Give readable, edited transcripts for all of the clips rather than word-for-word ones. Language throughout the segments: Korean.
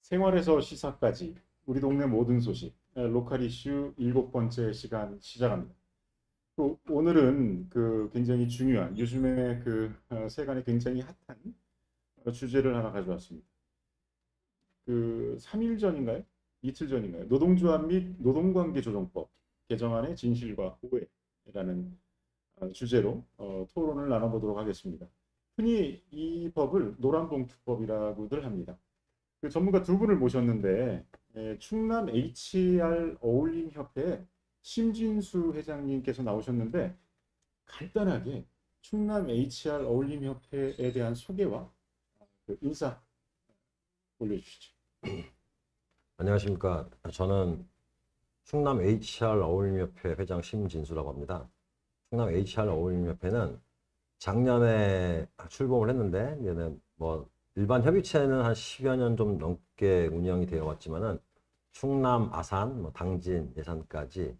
생활에서 시사까지 우리 동네 모든 소식 로컬 이슈 7번째 시간 시작합니다. 또 오늘은 그 굉장히 중요한 요즘에 그 세간에 굉장히 핫한 주제를 하나 가져왔습니다. 그 3일 전인가요? 이틀 전인가요? 노동조합 및 노동관계조정법 개정안의 진실과 오해라는 주제로 토론을 나눠보도록 하겠습니다. 흔히 이 법을 노란봉투법이라고들 합니다. 그 전문가 두 분을 모셨는데 충남 HR 어울림협회 심진수 회장님께서 나오셨는데 간단하게 충남 HR 어울림협회에 대한 소개와 그 인사 올려주시죠. 안녕하십니까. 저는 충남 HR 어울림협회 회장 심진수라고 합니다. 충남 HR 어울림협회는 작년에 출범을 했는데, 얘는 뭐 일반 협의체는 한 10여 년 좀 넘게 운영이 되어 왔지만은 충남, 아산, 당진, 예산까지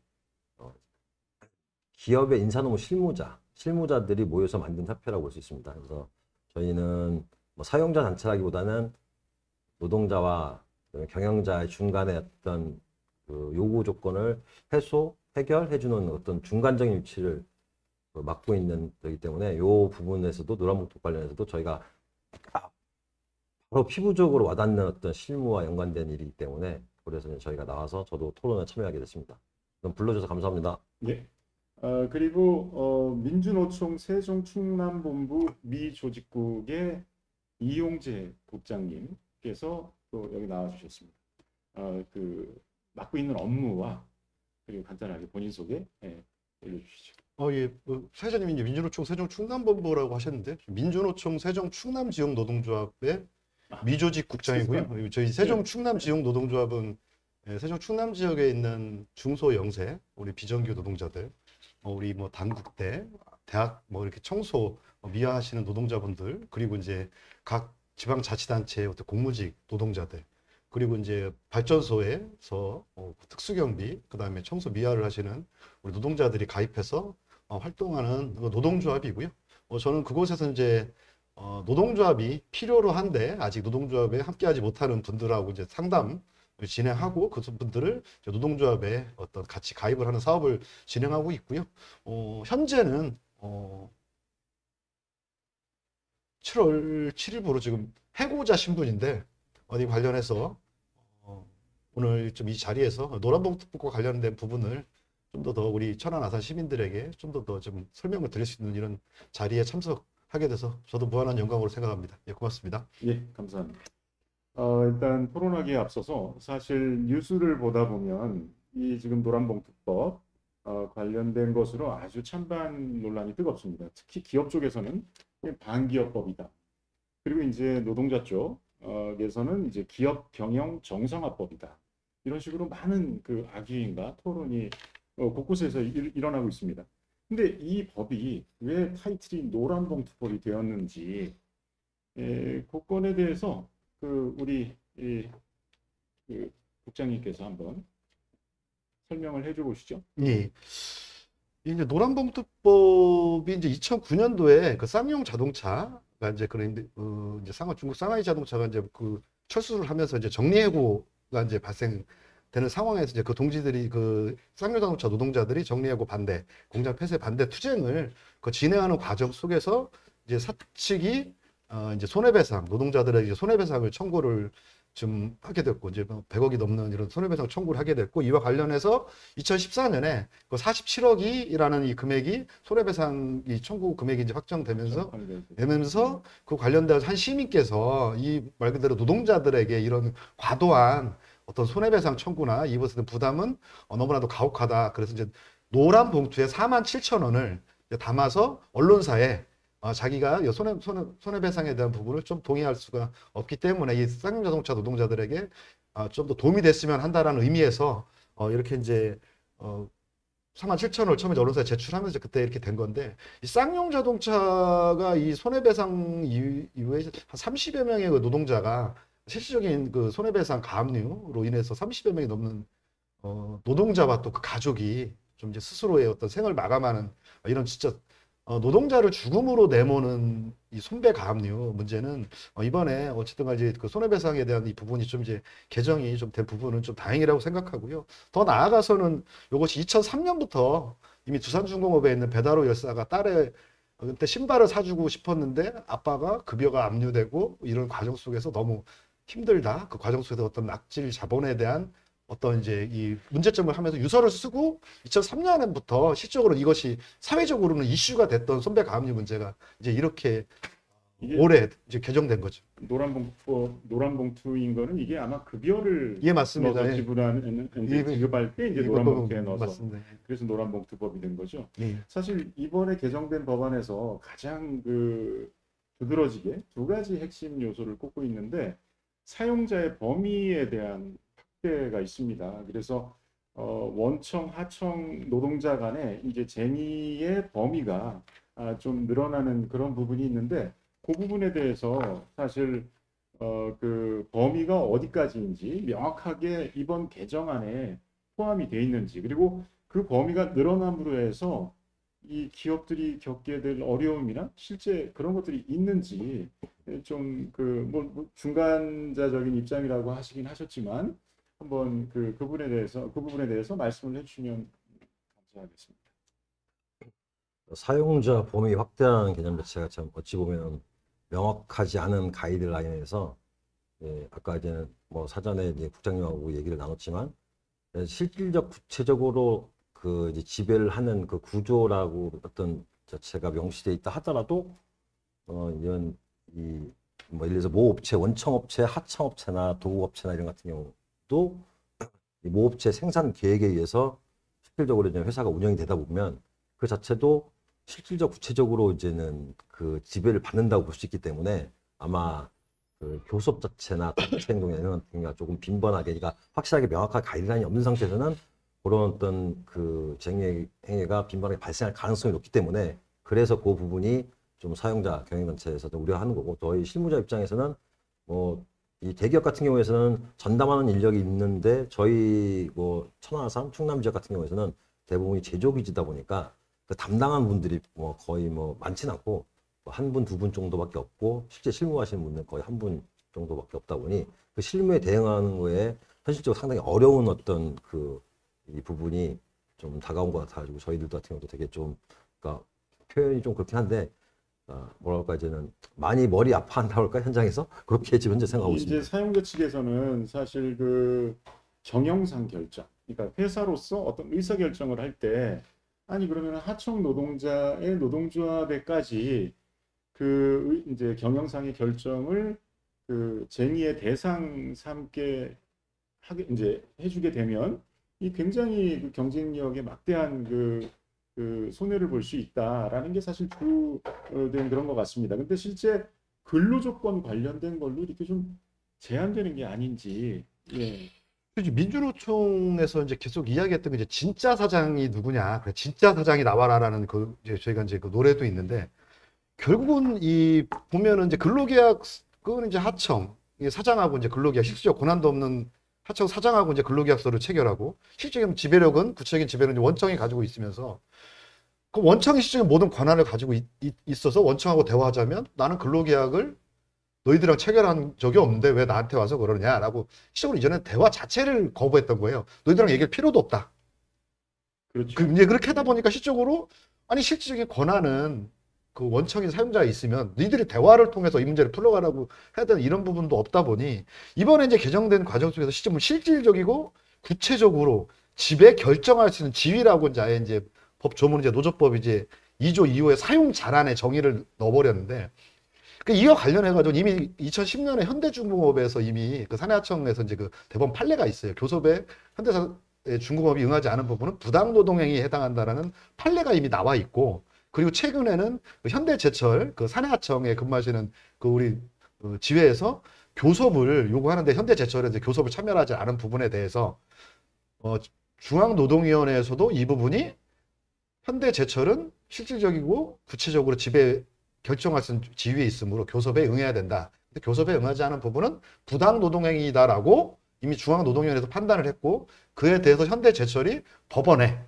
기업의 인사노무 실무자들이 모여서 만든 협회라고 볼 수 있습니다. 그래서 저희는 뭐 사용자 단체라기보다는 노동자와 경영자의 중간에 어떤 그 요구 조건을 해결해주는 어떤 중간적인 위치를 맡고 있는 거기 때문에 이 부분에서도 노란봉투 관련해서도 저희가 바로 피부적으로 와닿는 어떤 실무와 연관된 일이기 때문에 그래서 저희가 나와서 저도 토론에 참여하게 됐습니다. 그럼 불러줘서 감사합니다. 네. 그리고 민주노총 세종충남본부 미조직국의 이용재 국장님께서 또 여기 나와주셨습니다. 그 맡고 있는 업무와 그리고 간단하게 본인 소개 올려주시죠. 예, 사회자님이 이제 민주노총 세종충남본부라고 하셨는데, 민주노총 세종충남지역노동조합의 미조직 국장이고요. 저희 세종충남지역노동조합은 세종충남 지역에 있는 중소영세, 우리 비정규 노동자들, 우리 뭐 단국대, 대학 뭐 이렇게 청소 미화하시는 노동자분들, 그리고 이제 각 지방자치단체의 어떤 공무직 노동자들, 그리고 이제 발전소에서 특수경비, 그다음에 청소 미화를 하시는 우리 노동자들이 가입해서 활동하는 노동조합이고요. 저는 그곳에서 이제 노동조합이 필요로 한데 아직 노동조합에 함께하지 못하는 분들하고 이제 상담 진행하고 그 분들을 노동조합에 어떤 같이 가입을 하는 사업을 진행하고 있고요. 현재는 7월 7일부로 지금 해고자 신분인데 어디 관련해서 오늘 좀 이 자리에서 노란봉투법과 관련된 부분을 좀 더 우리 천안 아산 시민들에게 좀 더 좀 설명을 드릴 수 있는 이런 자리에 참석하게 돼서 저도 무한한 영광으로 생각합니다. 예, 고맙습니다. 예, 감사합니다. 일단 토론하기에 앞서서 사실 뉴스를 보다 보면 이 지금 노란봉투법 관련된 것으로 아주 찬반 논란이 뜨겁습니다. 특히 기업 쪽에서는 반기업법이다. 그리고 이제 노동자 쪽에서는 이제 기업 경영 정상화법이다. 이런 식으로 많은 그 악의인가 토론이 곳곳에서 일어나고 있습니다. 근데 이 법이 왜 타이틀이 노란봉투법이 되었는지 그 건에 대해서 그 우리 그 국장님께서 한번 설명을 해줘 보시죠. 예. 이제 노란봉투법이 이제 2009년도에 그 쌍용 자동차가 이제 그런 이제 중국 상하이 자동차가 이제 그 철수를 하면서 이제 정리해고가 이제 발생되는 상황에서 이제 그 동지들이 그 쌍용 자동차 노동자들이 정리해고 반대, 공장 폐쇄 반대 투쟁을 그 진행하는 과정 속에서 이제 사측이 이제 손해배상 노동자들에게 이제 손해배상을 청구를 좀 하게 됐고 이제 100억이 넘는 이런 손해배상 청구를 하게 됐고 이와 관련해서 2014년에 그 47억이라는 이 금액이 손해배상 이 청구 금액이 이제 확정되면서 그 관련돼서 한 시민께서 이 말 그대로 노동자들에게 이런 과도한 어떤 손해배상 청구나 이것에 부담은 너무나도 가혹하다. 그래서 이제 노란 봉투에 47,000원을 담아서 언론사에 자기가 손해배상에 대한 부분을 좀 동의할 수가 없기 때문에 이 쌍용자동차 노동자들에게 좀 더 도움이 됐으면 한다라는 의미에서 이렇게 이제 47,000원을 처음에 언론사에 제출하면서 그때 이렇게 된 건데 이 쌍용자동차가 이 손해배상 이후에 한 30여 명의 그 노동자가 실질적인 그 손해배상 가압류로 인해서 30여 명이 넘는 노동자와 또 그 가족이 좀 이제 스스로의 어떤 생을 마감하는 이런 진짜 노동자를 죽음으로 내모는 이 손배가압류 문제는 이번에 어쨌든 간에 그 손해배상에 대한 이 부분이 좀 이제 개정이 좀 된 부분은 좀 다행이라고 생각하고요. 더 나아가서는 이것이 2003년부터 이미 두산중공업에 있는 배다로 열사가 딸의 그때 신발을 사주고 싶었는데 아빠가 급여가 압류되고 이런 과정 속에서 너무 힘들다. 그 과정 속에서 어떤 낙질 자본에 대한 어떤 이제 이 문제점을 하면서 유서를 쓰고 2003년부터 실적으로 이것이 사회적으로는 이슈가 됐던 손배가압류 문제가 이제 이렇게 이게 올해 이제 개정된 거죠. 노란봉투인 거는 이게 아마 급여를 예, 맞습니다. 넣어서 예. 지불하는 예, 지급할 때 이제 예, 노란봉투에 넣어서 맞습니다. 그래서 노란봉투법이 된 거죠. 예. 사실 이번에 개정된 법안에서 가장 그 두드러지게 두 가지 핵심 요소를 꼽고 있는데 사용자의 범위에 대한 확대가 있습니다. 그래서 원청, 하청 노동자 간에 이제 쟁의의 범위가 좀 늘어나는 그런 부분이 있는데 그 부분에 대해서 사실 그 범위가 어디까지인지 명확하게 이번 개정안에 포함이 돼 있는지 그리고 그 범위가 늘어남으로 해서 이 기업들이 겪게 될 어려움이나 실제 그런 것들이 있는지 좀 그 뭐 중간자적인 입장이라고 하시긴 하셨지만 한번 그 부분에 대해서 말씀을 해주시면 감사하겠습니다. 사용자 범위 확대라는 개념 자체가 참 어찌 보면 명확하지 않은 가이드라인에서 아까 이제 뭐 사전에 이제 국장님하고 얘기를 나눴지만 실질적 구체적으로 그 이제 지배를 하는 그 구조라고 어떤 자체가 명시돼 있다 하더라도 이런 이 뭐 예를 들어서 모업체, 원청업체, 하청업체나 도급업체나 이런 같은 경우도 이 모업체 생산 계획에 의해서 실질적으로 이제 회사가 운영이 되다 보면 그 자체도 실질적 구체적으로 이제는 그 지배를 받는다고 볼 수 있기 때문에 아마 그 교섭 자체나 단체 행동 이런 것들이 조금 빈번하게, 그러니까 확실하게 명확한 가이드라인이 없는 상태에서는 그런 어떤 그 쟁의 행위가 빈번하게 발생할 가능성이 높기 때문에 그래서 그 부분이 좀 사용자 경영단체에서 좀 우려하는 거고 저희 실무자 입장에서는 뭐 이 대기업 같은 경우에서는 전담하는 인력이 있는데 저희 뭐 천안함, 충남 지역 같은 경우에서는 대부분이 제조기지다 보니까 그 담당한 분들이 뭐 거의 뭐 많지는 않고 한 분, 두 분 정도밖에 없고 실제 실무하시는 분은 거의 한 분 정도밖에 없다 보니 그 실무에 대응하는 거에 현실적으로 상당히 어려운 어떤 그 이 부분이 좀 다가온 것 같아가지고 저희들도 같은 경우도 되게 좀 그러니까 표현이 좀 그렇긴 한데 뭐랄까 이제는 많이 머리 아파한다고 할까 현장에서 그렇게 지금 현재 생각하고 이제 있습니다. 사용자 측에서는 사실 그 경영상 결정, 그러니까 회사로서 어떤 의사 결정을 할 때 아니 그러면 하청 노동자의 노동조합에까지 그 이제 경영상의 결정을 그 쟁의의 대상 삼게 하게 이제 해주게 되면 이 굉장히 그 경쟁력에 막대한 그 손해를 볼 수 있다라는 게 사실 주된 그런 것 같습니다. 근데 실제 근로조건 관련된 걸로 이렇게 좀 제한되는 게 아닌지. 예. 그렇지. 민주노총에서 이제 계속 이야기했던 게 이제 진짜 사장이 누구냐, 그래 진짜 사장이 나와라라는 그 이제 저희가 이제 그 노래도 있는데 결국은 이 보면은 이제 근로계약 그건 이제 하청 이 사장하고 이제 근로계약 실질적 권한도 없는 하청 사장하고 이제 근로계약서를 체결하고 실질적인 지배력은 구체적인 지배력은 원청이 가지고 있으면서 그 원청이 실질적인 모든 권한을 가지고 있어서 원청하고 대화하자면 나는 근로계약을 너희들이랑 체결한 적이 없는데 왜 나한테 와서 그러냐라고 실적으로 이전에 대화 자체를 거부했던 거예요. 너희들이랑 얘기할 필요도 없다. 그렇죠. 이제 그렇게 하다 보니까 실적으로 아니 실질적인 권한은 그 원청인 사용자가 있으면 너희들이 대화를 통해서 이 문제를 풀어가라고 해야 되는 이런 부분도 없다 보니 이번에 이제 개정된 과정 속에서 실질적이고 구체적으로 지배 결정할 수 있는 지위라고 이제 아예 이제 법 조문 이제 노조법 이제 2조 2호의 사용 잘한의 정의를 넣어버렸는데 이와 관련해가지고 이미 2010년에 현대중공업에서 이미 그 사내하청에서 이제 그 대법원 판례가 있어요. 교섭에 현대중공업이 응하지 않은 부분은 부당노동행위에 해당한다라는 판례가 이미 나와 있고 그리고 최근에는 그 현대제철 그 사내하청에 근무하시는 그 우리 지회에서 교섭을 요구하는데 현대제철에 이제 교섭을 참여하지 않은 부분에 대해서 중앙노동위원회에서도 이 부분이 현대제철은 실질적이고 구체적으로 지배 결정할 수 있는 지위에 있으므로 교섭에 응해야 된다. 근데 교섭에 응하지 않은 부분은 부당노동행위다라고 이미 중앙노동위원회에서 판단을 했고 그에 대해서 현대제철이 법원에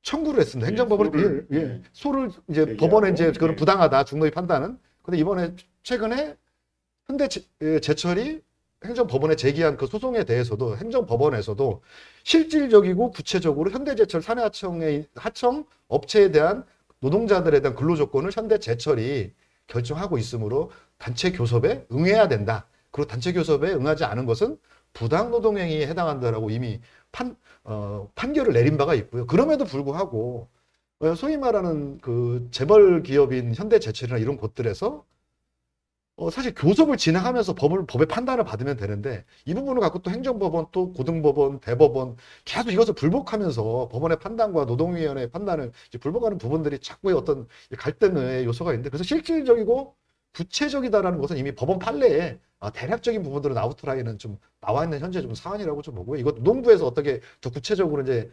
청구를 했습니다. 예, 행정법원에 소를, 소를 이제 제기하고, 법원에 이제 그거는 예. 부당하다 중노위 판단은. 근데 이번에 최근에 현대제철이 행정법원에 제기한 그 소송에 대해서도 행정법원에서도 실질적이고 구체적으로 현대제철 사내하청의 하청 업체에 대한 노동자들에 대한 근로조건을 현대제철이 결정하고 있으므로 단체 교섭에 응해야 된다. 그리고 단체 교섭에 응하지 않은 것은 부당노동행위에 해당한다라고 이미 판결을 내린 바가 있고요. 그럼에도 불구하고 소위 말하는 그 재벌 기업인 현대제철이나 이런 곳들에서 사실 교섭을 진행하면서 법의 판단을 받으면 되는데 이 부분을 갖고 또 행정법원 또 고등법원 대법원 계속 이것을 불복하면서 법원의 판단과 노동위원회의 판단을 이제 불복하는 부분들이 자꾸의 어떤 갈등의 요소가 있는데 그래서 실질적이고 구체적이다라는 것은 이미 법원 판례에 대략적인 부분들은 아웃라인은 좀 나와 있는 현재 좀 사안이라고 좀 보고요. 이것 농부에서 어떻게 더 구체적으로 이제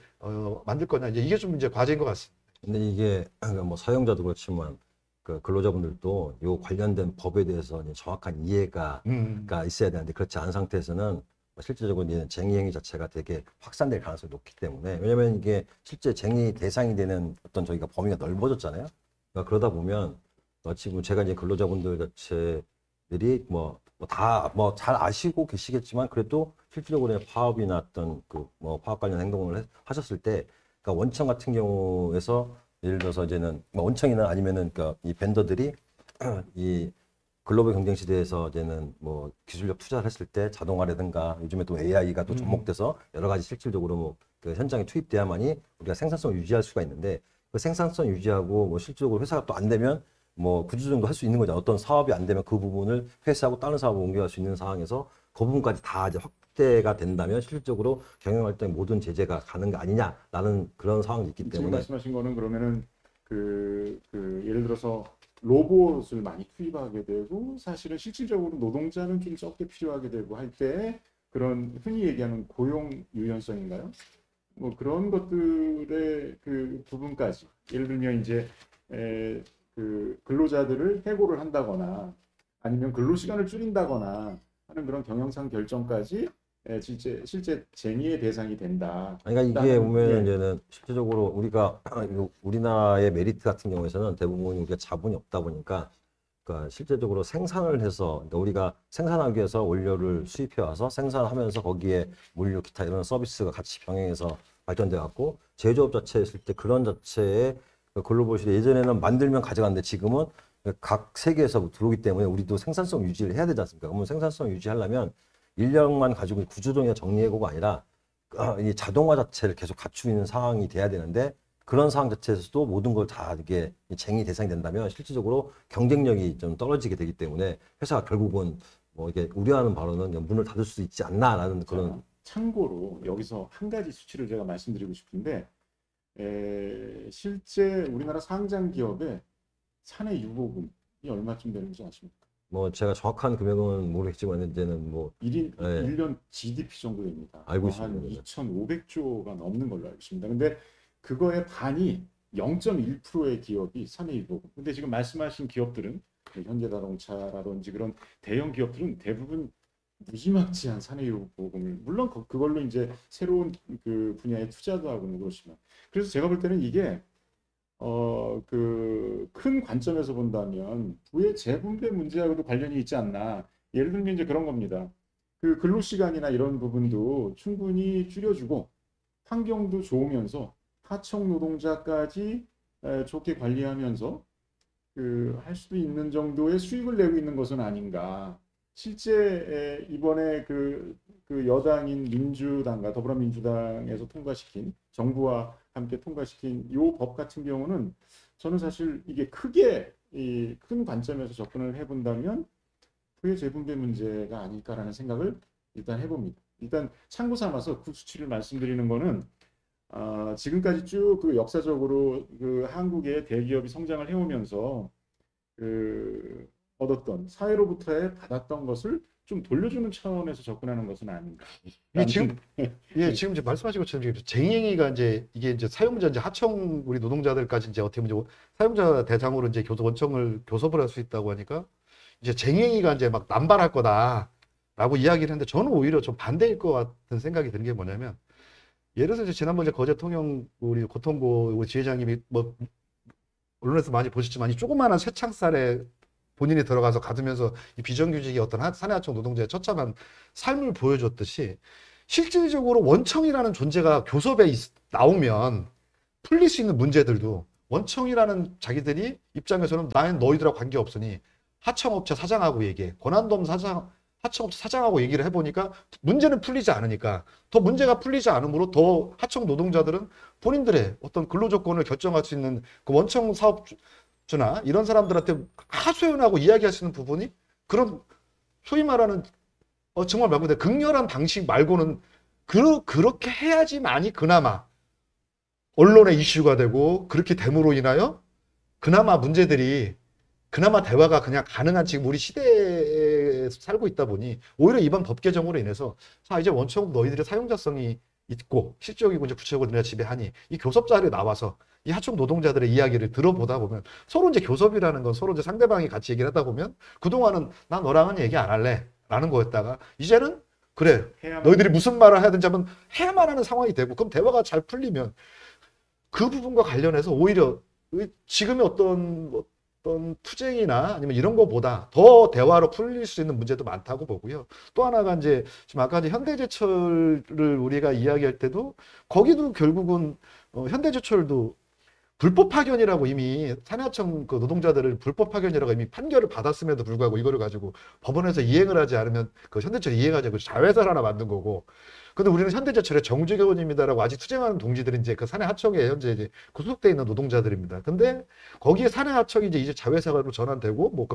만들 거냐 이제 이게 좀 이제 과제인 것 같습니다. 근데 이게 뭐 사용자도 그렇지만 그 근로자분들도 요 관련된 법에 대해서 이제 정확한 이해가 있어야 되는데 그렇지 않은 상태에서는 실제적으로 이제 쟁의 행위 자체가 되게 확산될 가능성이 높기 때문에 왜냐면 이게 실제 쟁의 대상이 되는 어떤 저희가 범위가 넓어졌잖아요. 그러니까 그러다 보면 지금 제가 이제 근로자분들 자체들이 다 잘 아시고 계시겠지만 그래도 실질적으로 파업이나 어떤 그 파업 관련 행동을 하셨을 때 그러니까 원청 같은 경우에서 예를 들어서 이제는 원청이나 아니면은 그러니까 이 벤더들이 이 글로벌 경쟁 시대에서 이제는 기술력 투자를 했을 때 자동화라든가 요즘에 또 AI가 또 접목돼서 여러 가지 실질적으로 그 현장에 투입돼야만이 우리가 생산성을 유지할 수가 있는데 그 생산성 유지하고 실질적으로 회사가 또 안 되면 구조조정도 할 수 있는 거죠. 어떤 사업이 안 되면 그 부분을 폐쇄하고 다른 사업을 옮겨갈 수 있는 상황에서 그 부분까지 다 이제 확대가 된다면 실질적으로 경영활동의 모든 제재가 가는 거 아니냐라는 그런 상황이 있기 지금 때문에 말씀하신 거는 그러면은 예를 들어서 로봇을 많이 투입하게 되고 사실은 실질적으로 노동자는 좀 적게 필요하게 되고 할 때 그런 흔히 얘기하는 고용 유연성인가요? 그런 것들의 그 부분까지 예를 들면 이제 그 근로자들을 해고를 한다거나 아니면 근로 시간을 줄인다거나 하는 그런 경영상 결정까지 실제 쟁의의 대상이 된다. 그러니까 이게 보면 이제는 실질적으로 우리가 우리나라의 메리트 같은 경우에서는 대부분 우리가 자본이 없다 보니까 그러니까 실제적으로 생산을 해서 그러니까 우리가 생산하기 위해서 원료를 수입해 와서 생산하면서 거기에 물류 기타 이런 서비스가 같이 병행해서 발전돼 갖고 제조업 자체 했을 때 그런 자체의 글로벌 시대 예전에는 만들면 가져갔는데 지금은 각 세계에서 들어오기 때문에 우리도 생산성 유지를 해야 되지 않습니까? 그러면 생산성 유지하려면 인력만 가지고 구조조정이나 정리해고가 아니라 이 자동화 자체를 계속 갖추고 있는 상황이 돼야 되는데 그런 상황 자체에서도 모든 걸 다 이게 쟁의 대상이 된다면 실질적으로 경쟁력이 좀 떨어지게 되기 때문에 회사가 결국은 이게 우려하는 바로는 문을 닫을 수도 있지 않나라는 그런. 참고로 여기서 한 가지 수치를 제가 말씀드리고 싶은데 실제 우리나라 상장 기업의 사내 유보금이 얼마쯤 되는지 아십니까? 제가 정확한 금액은 모르겠지만 이제는 1년 GDP 정도 됩니다. 알고 한 있습니다. 2,500조가 넘는 걸로 알고 있습니다. 근데 그거의 반이 0.1%의 기업이 사내 유보금. 근데 지금 말씀하신 기업들은 현대자동차라든지 그런 대형 기업들은 대부분 무지막지한 사내 유보금을 물론 그걸로 이제 새로운 그 분야에 투자도 하고는 그렇지만 그래서 제가 볼 때는 이게 그 큰 관점에서 본다면 부의 재분배 문제하고도 관련이 있지 않나. 예를 들면 이제 그런 겁니다. 그 근로 시간이나 이런 부분도 충분히 줄여주고 환경도 좋으면서 하청 노동자까지 좋게 관리하면서 그 할 수도 있는 정도의 수익을 내고 있는 것은 아닌가. 실제 이번에 그 여당인 민주당과 더불어민주당에서 통과시킨 정부와 함께 통과시킨 이 법 같은 경우는 저는 사실 이게 크게 이 큰 관점에서 접근을 해본다면 부의 재분배 문제가 아닐까라는 생각을 일단 해봅니다. 일단 참고 삼아서 그 수치를 말씀드리는 거는 지금까지 쭉 그 역사적으로 그 한국의 대기업이 성장을 해오면서 그 얻었던 사회로부터의 받았던 것을 좀 돌려주는 차원에서 접근하는 것은 아닌가. 이게 지금 지금 이제 말씀하신 것처럼 쟁의행위가 이게 이제 사용자 이제 하청 우리 노동자들까지 이제 어떻게 보면 사용자 대상으로 이제 원청을 교섭을 할 수 있다고 하니까 이제 쟁의행위가 이제 막 남발할 거다라고 이야기를 했는데 저는 오히려 좀 반대일 것 같은 생각이 드는 게 뭐냐면 예를 들어서 이제 지난번에 거제 통영 우리 고통고 우리 지회장님이 뭐 언론에서 많이 보셨지만 이 조그마한 쇠창살에 본인이 들어가서 가두면서 이 비정규직이 어떤 사내하청 노동자의 처참한 삶을 보여줬듯이 실질적으로 원청이라는 존재가 교섭에 나오면 풀릴 수 있는 문제들도 원청이라는 자기들이 입장에서는 나는 너희들하고 관계없으니 하청업체 사장하고 얘기해. 권한도없는 하청업체 사장하고 얘기를 해보니까 문제는 풀리지 않으니까 더 문제가 풀리지 않으므로 더 하청 노동자들은 본인들의 어떤 근로조건을 결정할 수 있는 그 원청 사업주나 이런 사람들한테 하소연하고 이야기할 수 있는 부분이 그런 소위 말하는 정말 말 그대로 극렬한 방식 말고는 그렇게 해야지만이 그나마 언론의 이슈가 되고 그렇게 됨으로 인하여 그나마 문제들이 그나마 대화가 그냥 가능한 지금 우리 시대에 살고 있다 보니 오히려 이번 법 개정으로 인해서 자 이제 원청 너희들의 사용자성이 있고 실질적이고 이제 구체적으로 너희가 지배하니 이 교섭 자리에 나와서 이 하청 노동자들의 이야기를 들어보다 보면 서로 이제 교섭이라는 건 서로 이제 상대방이 같이 얘기를 하다 보면 그동안은 나 너랑은 얘기 안 할래 라는 거였다가 이제는 그래 너희들이 무슨 말을 해야 되는지 하면 해야만 하는 상황이 되고 그럼 대화가 잘 풀리면 그 부분과 관련해서 오히려 지금의 어떤 투쟁이나 아니면 이런 거보다 더 대화로 풀릴 수 있는 문제도 많다고 보고요. 또 하나가 이제 지금 아까 이제 현대제철을 우리가 이야기할 때도 거기도 결국은 현대제철도 불법 파견이라고 이미 사내하청 그 노동자들을 불법 파견이라고 이미 판결을 받았음에도 불구하고 이거를 가지고 법원에서 이행을 하지 않으면 그 현대철이 이행하지 않고 자회사를 하나 만든 거고. 근데 우리는 현대제철의 정주교원입니다라고 아직 투쟁하는 동지들이 이제 그 사내하청에 현재 이제 구속돼 있는 노동자들입니다. 근데 거기에 사내하청이 이제 자회사로 전환되고 뭐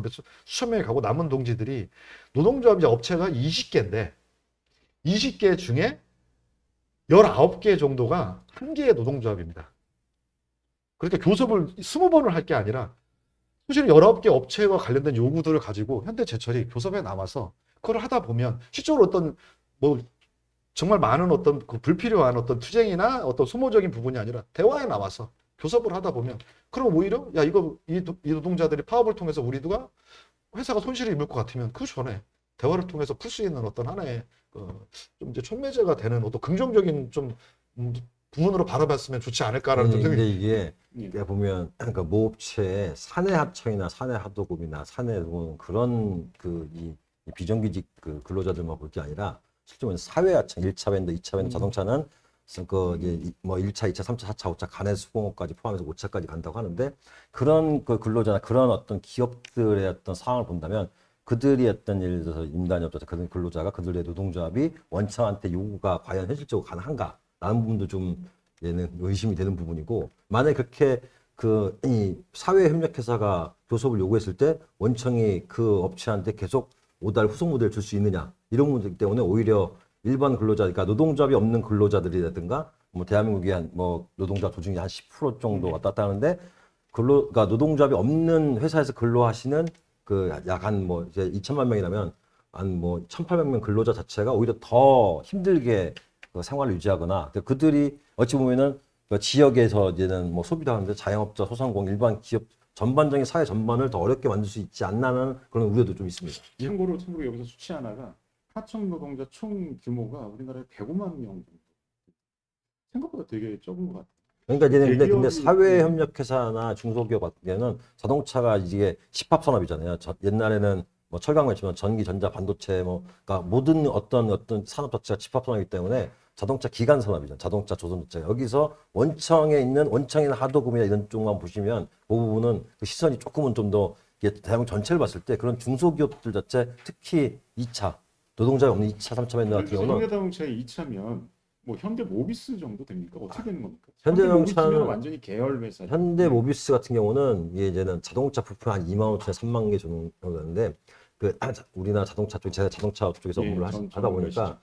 수천 명이 가고 남은 동지들이 노동조합 이제 업체가 20개인데 20개 중에 19개 정도가 한 개의 노동조합입니다. 그러니까 교섭을 20번을 할 게 아니라 사실은 19개 업체와 관련된 요구들을 가지고 현대제철이 교섭에 나와서 그걸 하다 보면 실제로 어떤 뭐 정말 많은 어떤 그 불필요한 어떤 투쟁이나 어떤 소모적인 부분이 아니라 대화에 나와서 교섭을 하다 보면 그럼 오히려 야 이 노동자들이 파업을 통해서 우리가 회사가 손실을 입을 것 같으면 그 전에 대화를 통해서 풀 수 있는 어떤 하나의 좀 이제 촉매제가 되는 어떤 긍정적인 좀 부분으로 바라봤으면 좋지 않을까라는 좀 근데 생각이. 이게 내가 보면 그러니까 모업체의 사내하청이나 사내하도급이나 사내노동 그런 이 비정규직 그 근로자들만 볼 게 아니라 실제로 사회하청 1차 밴드, 2차 밴드 자동차는 그 이제 뭐 1차, 2차, 3차, 4차, 5차 간의 수공업까지 포함해서 5차까지 간다고 하는데 그런 그 근로자나 그런 어떤 기업들의 어떤 상황을 본다면 그들이 어떤 예를 들어서 임단업자, 그런 근로자가 그들의 노동조합이 원청한테 요구가 과연 현실적으로 가능한가라는 부분도 좀 얘는 의심이 되는 부분이고 만약에 그렇게 이 사회협력회사가 교섭을 요구했을 때 원청이 그 업체한테 계속 오달 후속 모델을 줄 수 있느냐 이런 문제이기 때문에 오히려 일반 근로자, 그러니까 노동조합이 없는 근로자들이라든가 뭐 대한민국의 한 뭐 노동자 조중에 한 10% 정도 왔다 갔다 하는데 그러니까 노동조합이 없는 회사에서 근로하시는 그 약 한 뭐 이제 2천만 명이라면 한 뭐 1,800명 근로자 자체가 오히려 더 힘들게 그 생활을 유지하거나 그들이 어찌 보면은 그 지역에서 이제는 뭐 소비도 하는데 자영업자, 소상공, 일반 기업 전반적인 사회 전반을 더 어렵게 만들 수 있지 않나는 그런 우려도 좀 있습니다. 참고로 여기서 수치 하나가 하청 노동자 총 규모가 우리나라에 105만 명 정도. 생각보다 되게 적은 것 같아요. 그러니까 이제 근데 대기업이- 사회협력회사나 중소기업 같은 경우는 자동차가 이게 집합산업이잖아요. 옛날에는 뭐 철강 맺지만 전기, 전자, 반도체 뭐 그러니까 모든 어떤 산업 자체가 집합산업이기 때문에 자동차 기간 산업이잖아요. 자동차, 조선업체. 여기서 원청이나 하도급이나 이런 쪽만 보시면 그 부분은 그 시선이 조금은 좀 더 대한민국 전체를 봤을 때 그런 중소기업들 자체 특히 2차 노동자가 없는 2차, 3차 밴드 같은 경우는 현대자동차의 2차면 뭐 현대모비스 정도 됩니까? 어떻게 되는 겁니까? 현대자동차는 현대모비스면 완전히 계열 회사. 현대모비스 같은 경우는 이게 이제는 자동차 부품 한 2만 5천에 3만 개 정도 되는데 우리나라 자동차 쪽 제가 자동차 쪽에서 업무를 하다 보니까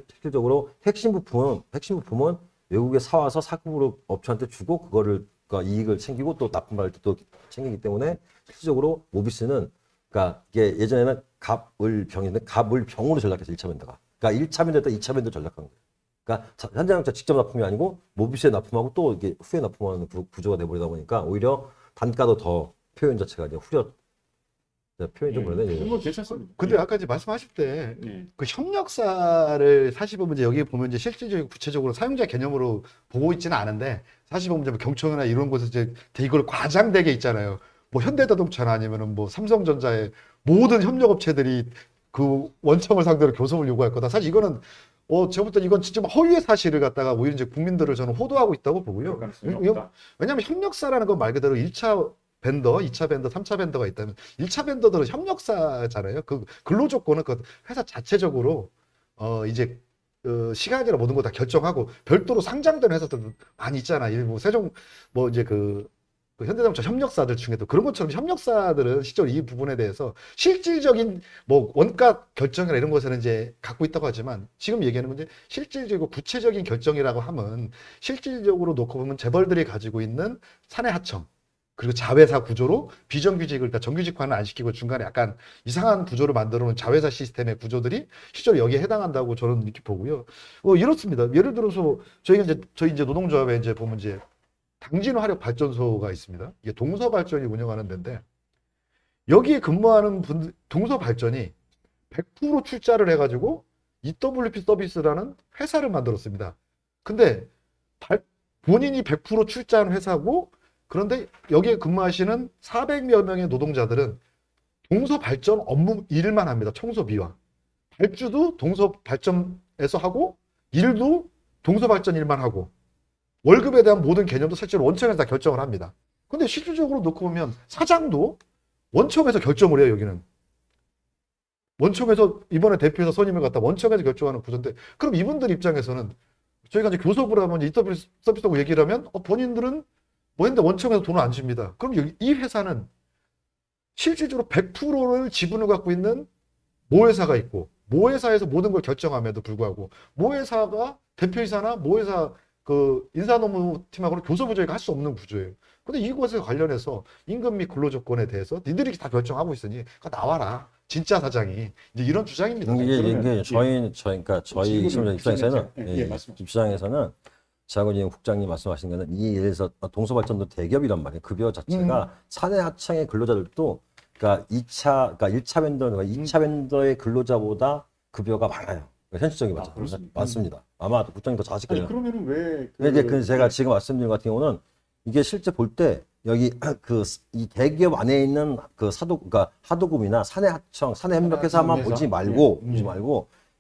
실질적으로 핵심 부품은 외국에 사와서 사급으로 업체한테 주고 그거를 그러니까 이익을 챙기고 또 납품할 때 또 챙기기 때문에 실질적으로 모비스는 그러니까 이게 예전에는 갑을병인데 갑을병으로 전략해서 1차 밴드가 그러니까 1차 밴드에다 2차 밴드 전략한 거예요. 그러니까 현대자동차 직접 납품이 아니고 모비스에 납품하고 또 이게 후에 납품하는 구조가 돼버리다 보니까 오히려 단가도 더 표현 자체가 이제 표현이 좀 그러네요. 뭐 괜찮습니다. 근데 아까 이제 말씀하실 때 예. 그 협력사를 사실 보면 이제 여기 보면 이제 실질적으로 구체적으로 사용자 개념으로 보고 있지는 않은데 사실 보면 이제 뭐 경청이나 이런 곳에서 이제 이걸 과장되게 있잖아요. 뭐 현대자동차나 아니면은 뭐 삼성전자의 모든 협력업체들이 그 원청을 상대로 교섭을 요구할 거다. 사실 이거는 제가 볼 때 이건 진짜 허위의 사실을 갖다가 오히려 이제 국민들을 저는 호도하고 있다고 보고요. 그럴 가능성이 없다. 왜냐하면 협력사라는 건 말 그대로 1차 벤더, 2차 벤더, 3차 벤더가 있다면 1차 벤더들은 협력사잖아요. 그 근로 조건은 그 회사 자체적으로 이제 시간이나 모든 거 다 결정하고 별도로 상장된 회사들 많이 있잖아. 뭐 세종 뭐 이제 그 현대자동차 협력사들 중에도 그런 것처럼 협력사들은 실제로 이 부분에 대해서 실질적인 뭐 원가 결정이나 이런 것에는 이제 갖고 있다고 하지만 지금 얘기하는 건 이제 실질적이고 구체적인 결정이라고 하면 실질적으로 놓고 보면 재벌들이 가지고 있는 사내 하청 그리고 자회사 구조로 비정규직을 다 정규직화는 안 시키고 중간에 약간 이상한 구조를 만들어 놓은 자회사 시스템의 구조들이 실제로 여기에 해당한다고 저는 이렇게 보고요. 이렇습니다. 예를 들어서 저희 이제 노동조합에 이제 보면 이제 당진 화력 발전소가 있습니다. 이게 동서발전이 운영하는 데인데 여기에 근무하는 분들 동서발전이 100% 출자를 해가지고 EWP 서비스라는 회사를 만들었습니다. 근데 본인이 100% 출자한 회사고 그런데 여기에 근무하시는 400여 명의 노동자들은 동서발전 업무 일만 합니다. 청소비와 발주도 동서발전에서 하고 일도 동서발전 일만 하고 월급에 대한 모든 개념도 실제로 원청에서 다 결정을 합니다. 근데 실질적으로 놓고 보면 사장도 원청에서 결정을 해요. 여기는 원청에서 이번에 대표해서 선임을 갖다 원청에서 결정하는 구조인데 그럼 이분들 입장에서는 저희가 이제 교섭을 하면 EWP 서비스하고 얘기를 하면 본인들은 뭐 했는데 원청에서 돈을 안 줍니다. 그럼 이 회사는 실질적으로 100%를 지분을 갖고 있는 모회사가 있고 모회사에서 모든 걸 결정함에도 불구하고 모회사가 대표이사나 모회사 그 인사노무팀하고는 교섭을 저희가 할 수 없는 구조예요. 근데 이것에 관련해서 임금 및 근로조건에 대해서 니들이 다 결정하고 있으니 나와라. 진짜 사장이 이제 이런 주장입니다. 이게 그러니까 저희 실무자 입장에서는 말씀하세요. 입장에서는 자고 지금 국장님 말씀하신 거는 이 예를 들어서 동서발전도 대기업이란 말이에요. 급여 자체가 사내 하청의 근로자들도 그러니까 1차 벤더, 2차 벤더의 근로자보다 급여가 많아요. 현실적인 맞습니다. 아마 국장님 더 잘하실 거예요. 아니 그러면은 왜 근데 제가 지금 말씀드린 것 같은 경우는 이게 실제 볼 때 여기 이 대기업 안에 있는 그러니까 하도급이나 사내 하청, 사내 협력회사만 보지 말고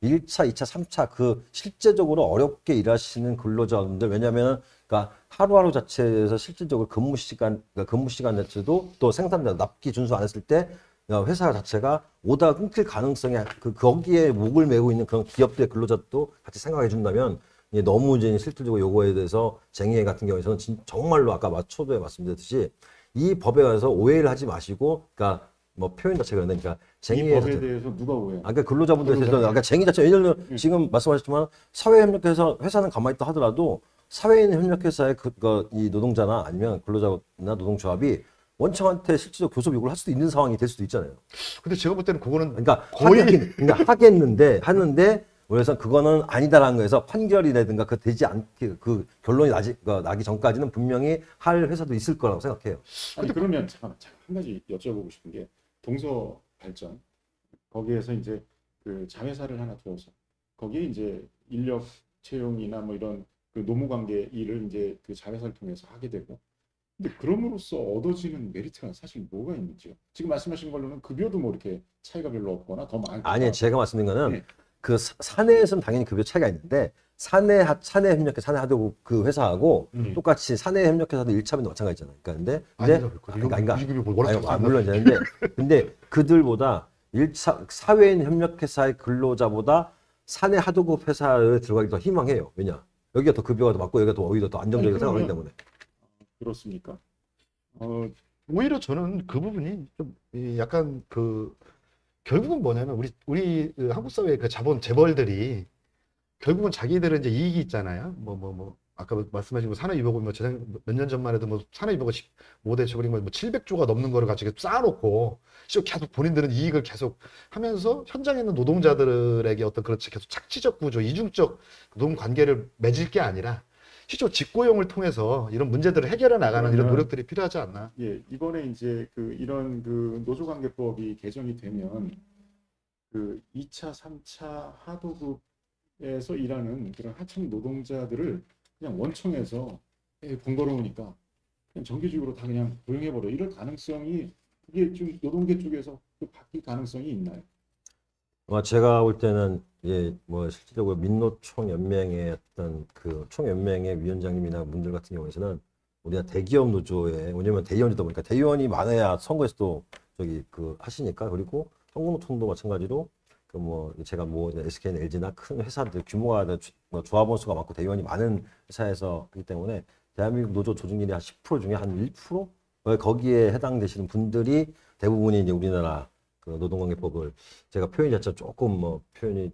1차, 2차, 3차 그 실제적으로 어렵게 일하시는 근로자분들 왜냐하면 그러니까 하루하루 자체에서 실질적으로 근무 시간 자체도 또 생산자 납기 준수 안 했을 때 회사 자체가 오다가 끊길 가능성이 거기에 목을 메고 있는 그런 기업들의 근로자도 같이 생각해 준다면 너무 이제 실질적으로 요거에 대해서 쟁의 같은 경우에서는 정말로 아까 초도에 말씀드렸듯이 이 법에 관해서 오해를 하지 마시고 그러니까 뭐 표현 자체가 그러니까 이 법에 대해서 누가 오해? 아까 근로자분들에 대해서 아까 쟁의 자체 왜냐면 지금 말씀하셨지만 사회협력회사 회사는 가만히 있다 하더라도 사회인 협력회사의 이 노동자나 아니면 근로자나 노동조합이 원청한테 실질적 교섭 요구를 할 수도 있는 상황이 될 수도 있잖아요. 근데 제가 볼 때는 그거는 그러니까 하겠는데 그래서 그거는 아니다라는 거에서 판결이라든가 되지 않게 그 결론이 나기 전까지는 분명히 할 회사도 있을 거라고 생각해요. 아니 그러면 잠깐만 한 가지 여쭤보고 싶은 게 동서 발전 거기에서 이제 그 자회사를 하나 두어서 거기에 이제 인력 채용이나 뭐 이런 그 노무관계 일을 이제 그 자회사를 통해서 하게 되고 근데 그럼으로써 얻어지는 메리트가 사실 뭐가 있는지요? 지금 말씀하신 걸로는 급여도 뭐 이렇게 차이가 별로 없거나 더 많거나 아니 제가 말씀드린 거는 네. 그 사내에서는 당연히 급여 차이가 있는데 사내 협력회 사내 하도 그 회사하고 똑같이 사내 협력회사도 1차면도 마찬가지잖아요. 그러니까 근데 물론 이제 근데 그들보다 1차 사회인 협력회사의 근로자보다 사내 하도급 회사에 들어가기 더 희망해요. 왜냐? 여기가 더 급여가 더 맞고 여기가 더 오히려 더 안정적이라고 생각하기 때문에. 그렇습니까? 오히려 저는 그 부분이 좀 약간 결국은 뭐냐면 우리 한국 사회의 그 자본 재벌들이 결국은 자기들은 이제 이익이 있잖아요. 아까 말씀하신 거 산업이복은 몇 년 전만 해도 산업이복은 15대 저그린 거 700조가 넘는 거를 가지고 쌓아놓고 계속 본인들은 이익을 계속 하면서 현장에 있는 노동자들에게 어떤 그렇지 계속 착취적 구조, 이중적 노동 관계를 맺을 게 아니라 실제로 직고용을 통해서 이런 문제들을 해결해 나가는 이런 그러면 노력들이 필요하지 않나. 예, 이번에 이제 이런 노조관계법이 개정이 되면 2차, 3차 하도급에서 일하는 그런 하청 노동자들을 그냥 원청에서 번거로우니까 그냥 정규직으로 다 그냥 고용해버려. 이럴 가능성이 그게 좀 노동계 쪽에서 바뀔 가능성이 있나요? 제가 볼 때는 뭐 실질적으로 민노총연맹의 어떤 그 총연맹의 위원장님이나 분들 같은 경우에는 우리가 대기업 노조에 왜냐면 대의원이다 보니까 대의원이 많아야 선거에서도 하시니까 그리고 한국노총도 마찬가지로 뭐 제가 뭐 SK나 LG나 큰 회사들 규모가 조합원 수가 많고 대의원이 많은 회사에서 하기 때문에 대한민국 노조 조직률이 한 10% 중에 한 1%? 거기에 해당되시는 분들이 대부분이 이제 우리나라 그 노동관계법을 제가 표현이 자체가 조금 뭐 표현이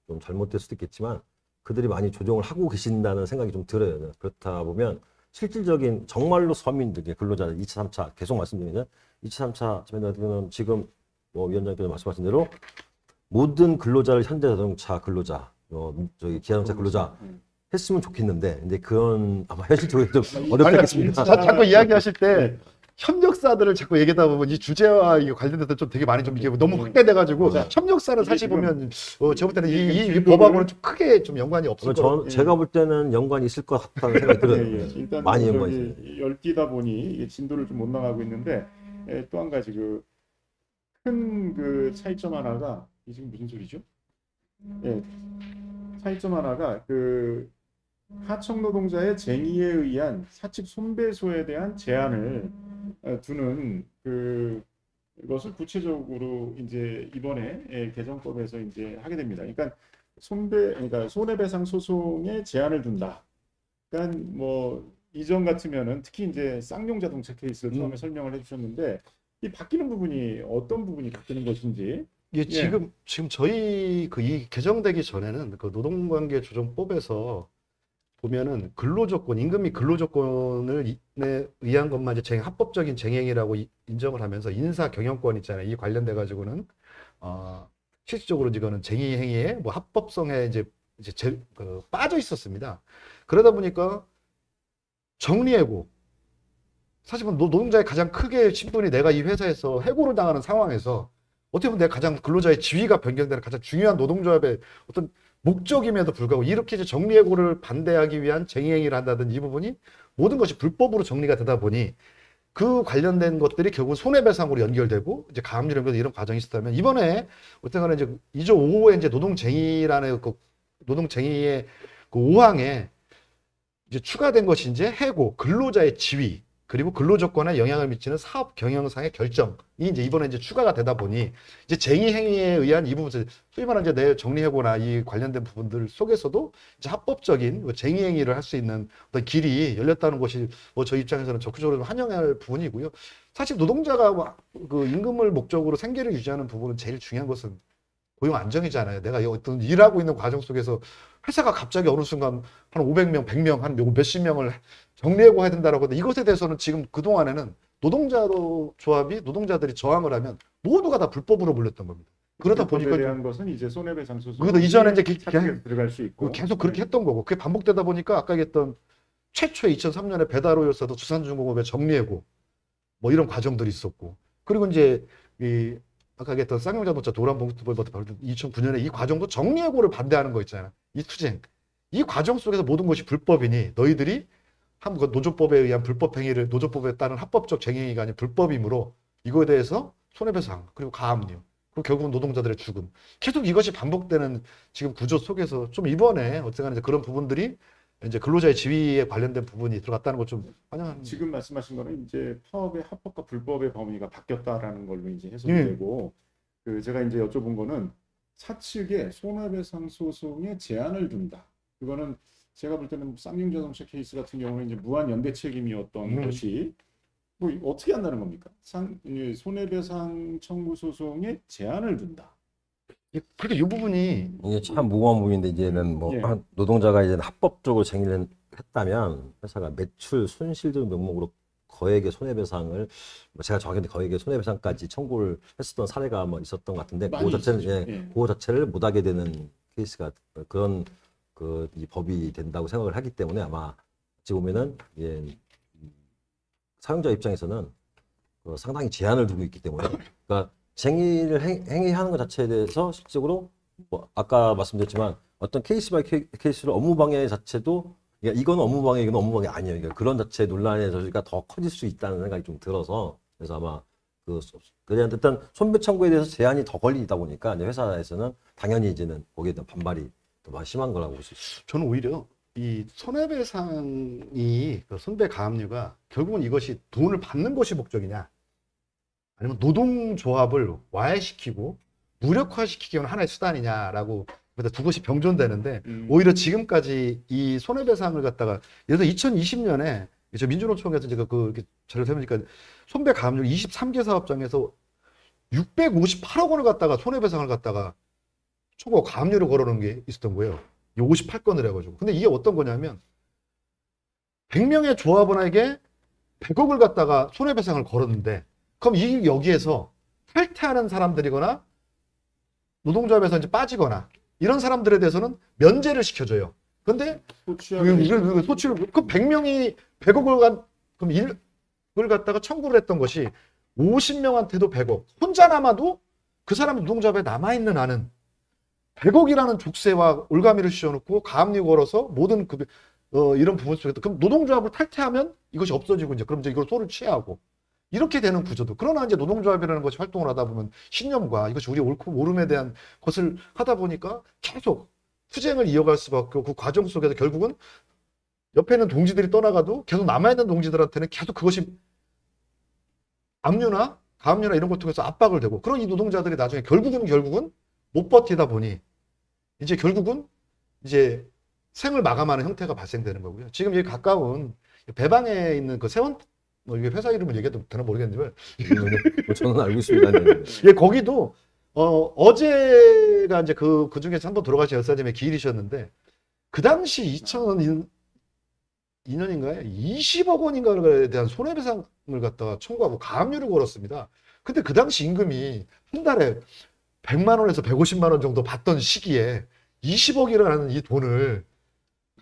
좀 잘못될 수도 있겠지만 그들이 많이 조정을 하고 계신다는 생각이 좀 들어요. 그렇다 보면 실질적인 정말로 서민들, 근로자들 2차, 3차 계속 말씀드리면 2차, 3차 지금 뭐 위원장께서 말씀하신 대로 모든 근로자를 현대자동차 근로자, 기아자동차 근로자 했으면 좋겠는데, 근데 그건 아마 현실적으로 좀 어렵겠습니다. 자꾸 이야기하실 때 네. 협력사들을 자꾸 얘기하다 보면 이 주제와 이게 관련돼서 좀 되게 많이 좀 이게 너무 확대돼가지고 협력사는 사실 보면 제가 볼 때는 이 법하고는 좀 크게 좀 연관이 없을 것 제가 볼 때는 연관이 있을 것 같다는 생각이 들어요. 일단 많이 연관이 있어요. 열띠다 보니 이게 진도를 좀 못 나가고 있는데 또 한 가지 큰 차이점 하나가 이 지금 무슨 소리죠? 차이점 하나가 하청 노동자의 쟁의에 의한 사측 손배소에 대한 제한을 두는 그것을 구체적으로 이제 이번에 개정법에서 이제 하게 됩니다. 그러니까 손해배상 소송에 제한을 둔다. 그러니까 뭐 이전 같으면은 특히 이제 쌍용 자동차 케이스를 처음에 설명을 해주셨는데 이 바뀌는 부분이 어떤 부분이 바뀌는 것인지. 예, 지금 저희 이 개정되기 전에는 그 노동관계 조정법에서 보면은 근로조건, 임금 및 근로조건을 의한 것만 이제 합법적인 쟁행이라고 인정을 하면서 인사 경영권 있잖아요. 이 관련돼 가지고는 실질적으로 이거는 쟁의 행위의 뭐 합법성에 이제 빠져 있었습니다. 그러다 보니까 정리해고 사실 노동자의 가장 크게 신분이 내가 이 회사에서 해고를 당하는 상황에서 어떻게 보면 내가 가장 근로자의 지위가 변경되는 가장 중요한 노동조합의 어떤 목적임에도 불구하고 이렇게 이제 정리해고를 반대하기 위한 쟁의행위를 한다든지 이 부분이 모든 것이 불법으로 정리가 되다 보니 그 관련된 것들이 결국 손해배상으로 연결되고 이제 가압류 이런 과정이 있었다면 이번에 어쨌든 간에 이제 2조 5호의 이제 노동쟁의라는 노동쟁의의 그 5항에 이제 추가된 것이 이제 해고, 근로자의 지위, 그리고 근로조건에 영향을 미치는 사업 경영상의 결정이 이제 이번에 이제 추가가 되다 보니 이제 쟁의 행위에 의한 이 부분, 소위 말하는 이제 내 정리해고나 이 관련된 부분들 속에서도 이제 합법적인 쟁의 행위를 할 수 있는 어떤 길이 열렸다는 것이 뭐 저희 입장에서는 적극적으로 환영할 부분이고요. 사실 노동자가 그 임금을 목적으로 생계를 유지하는 부분은 제일 중요한 것은 고용 안정이잖아요. 내가 어떤 일하고 있는 과정 속에서 회사가 갑자기 어느 순간 한 500명, 100명, 한 몇십 명을 정리해고 해야 된다라고 하는데 이것에 대해서는 지금 그동안에는 조합이 노동자들이 저항을 하면 모두가 다 불법으로 불렸던 겁니다. 그러다 보니까 대한 것은 이제 손해배상 소송. 그래도 이전에 이제 들어갈 수 있고 계속 그렇게 했던 거고 그게 반복되다 보니까 아까 얘기했던 최초의 2003년에 배달오였어도 두산중공업의 정리해고 뭐 이런 과정들이 있었고 그리고 이제 아까 얘기했던 쌍용자동차 노란봉투법부터 2009년에 이 과정도 정리해고를 반대하는 거 있잖아요. 이 투쟁. 이 과정 속에서 모든 것이 불법이니 너희들이 노조법에 의한 불법 행위를 노조법에 따른 합법적 쟁행위가 아닌 불법이므로 이거에 대해서 손해배상 그리고 가압류 그리고 결국은 노동자들의 죽음 계속 이것이 반복되는 지금 구조 속에서 좀 이번에 어쨌든 이제 그런 부분들이 이제 근로자의 지위에 관련된 부분이 들어갔다는 걸 좀 환영합니다. 지금 말씀하신 거는 이제 파업의 합법과 불법의 범위가 바뀌었다라는 걸로 이제 해석이 되고 제가 이제 여쭤본 거는 사측에 손해배상 소송에 제한을 둔다. 그거는 제가 볼 때는 쌍용자동차 케이스 같은 경우는 이제 무한 연대 책임이었던 것이 뭐 어떻게 한다는 겁니까? 손해배상 청구 소송에 제한을 둔다. 그렇게 이 부분이 이게 참 무거운 부분인데 이제는 뭐 노동자가 이제 합법적으로 쟁의를 했다면 회사가 매출 손실 등 명목으로 거액의 손해배상을 뭐 제가 정확히 거액의 손해배상까지 청구를 했었던 사례가 뭐 있었던 것 같은데 그거 자체는 그거 자체를 못하게 되는 케이스가 그런 이 법이 된다고 생각을 하기 때문에 아마 어찌 보면은 예, 사용자 입장에서는 상당히 제한을 두고 있기 때문에 그러니까 쟁의를 행위하는 것 자체에 대해서 실질적으로 뭐 아까 말씀드렸지만 어떤 케이스 바이 케이스로 업무 방해 자체도 그러니까 이건 업무 방해 이건 업무 방해 아니에요. 그러니까 그런 자체 논란의 저지가 더 커질 수 있다는 생각이 좀 들어서 그래서 아마 그냥 일단 손배 청구에 대해서 제한이 더 걸리다 보니까 이제 회사에서는 당연히 이제는 거기에 대한 반발이 더 많이 심한 거라고 볼 수 있어요. 저는 오히려 이 손해배상이 그 손배 가압류가 결국은 이것이 돈을 받는 것이 목적이냐 아니면 노동조합을 와해시키고 무력화시키기 위한 하나의 수단이냐라고 두 것이 병존되는데 오히려 지금까지 이 손해배상을 갖다가 예를 들어 2020년에 저 민주노총에서 제가 이렇게 자료를 세보니까 손배 가압류 23개 사업장에서 658억 원을 갖다가 손해배상을 갖다가 초과 가압류를 걸어놓은 게 있었던 거예요. 58건을 해가지고. 근데 이게 어떤 거냐면 100명의 조합원에게 100억을 갖다가 손해배상을 걸었는데 그럼 이 여기에서 탈퇴하는 사람들이거나 노동조합에서 이제 빠지거나 이런 사람들에 대해서는 면제를 시켜줘요. 근데 소치를 그 100명이 100억을 그럼 1을 갖다가 청구를 했던 것이 50명한테도 100억. 혼자 남아도 그 사람이 노동조합에 남아있는 한은 100억이라는 족쇄와 올가미를 씌워놓고 가압류 걸어서 모든 이런 부분 속에서 그럼 노동조합을 탈퇴하면 이것이 없어지고 이제 그럼 이제 이걸 소를 취하고 이렇게 되는 구조도. 그러나 이제 노동조합이라는 것이 활동을 하다 보면 신념과 이것이 우리 옳고 모름에 대한 것을 하다 보니까 계속 투쟁을 이어갈 수밖에 없고 그 과정 속에서 결국은 옆에 있는 동지들이 떠나가도 계속 남아있는 동지들한테는 계속 그것이 압류나 가압류나 이런 걸 통해서 압박을 되고 그런 이 노동자들이 나중에 결국은 못 버티다 보니 이제 결국은 이제 생을 마감하는 형태가 발생되는 거고요. 지금 여기 가까운 배방에 있는 그 세원 이게 회사 이름을 얘기해도 되나 모르겠는데 저는 알고 있습니다. 네. 예, 거기도 어제가 이제 그 중에서 한번 돌아가신 열사님의 기일이셨는데 그 당시 2002년인가에 20억 원인가에 대한 손해배상을 갖다가 청구하고 가압류를 걸었습니다. 근데 그 당시 임금이 한 달에 100만 원에서 150만 원 정도 받던 시기에 20억이라는 이 돈을